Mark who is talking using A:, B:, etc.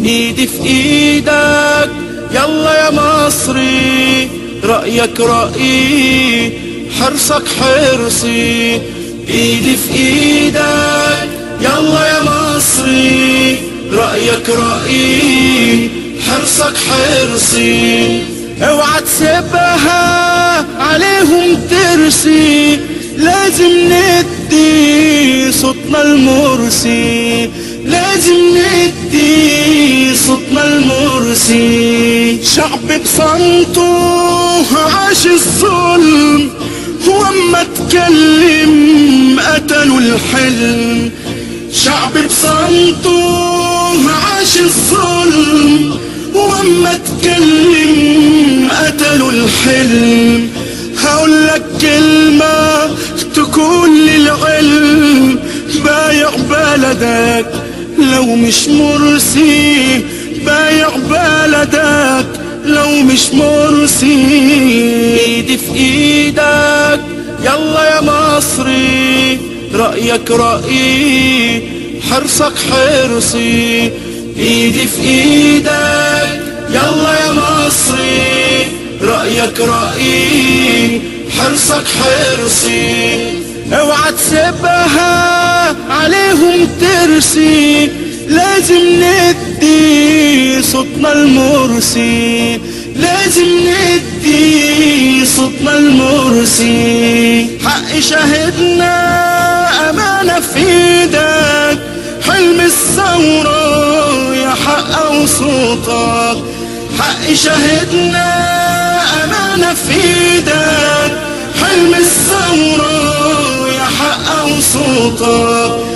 A: ايدي في ايدك يلا يا مصري، رأيك رأيي حرصك حرصي. ايدي في ايدك يلا يا مصري، رأيك رأيي حرصك حرصي. اوعى تسيبها عليهم ترسي، لازم ندي صوتنا المرسي، لازم ندي صوتنا المرسي. شعب بصمته عاش الظلم، واما اتكلم قتلوا الحلم. شعب بصمته عاش الظلم، واما اتكلم قتلوا الحلم. هقولك كلمة تكون للعلم، بايع بلدك لو مش مرسي، بايع بلدك لو مش مرسي. ايدي في ايدك يلا يا مصري، رأيك رأيي حرصك حرصي. ايدي في ايدك يلا يا مصري، رأيك رأيي حرصك حرصي. اوعى تسيبها عليهم ترسي، لازم ندي صوتنا المرسي، لازم ندي صوتنا المرسي. حق شاهدنا أمانة في ايدك، حلم الثورة يا حق وصوتك. حق شاهدنا أمانة في ايدك، حلم الثورة يا حق وصوتك.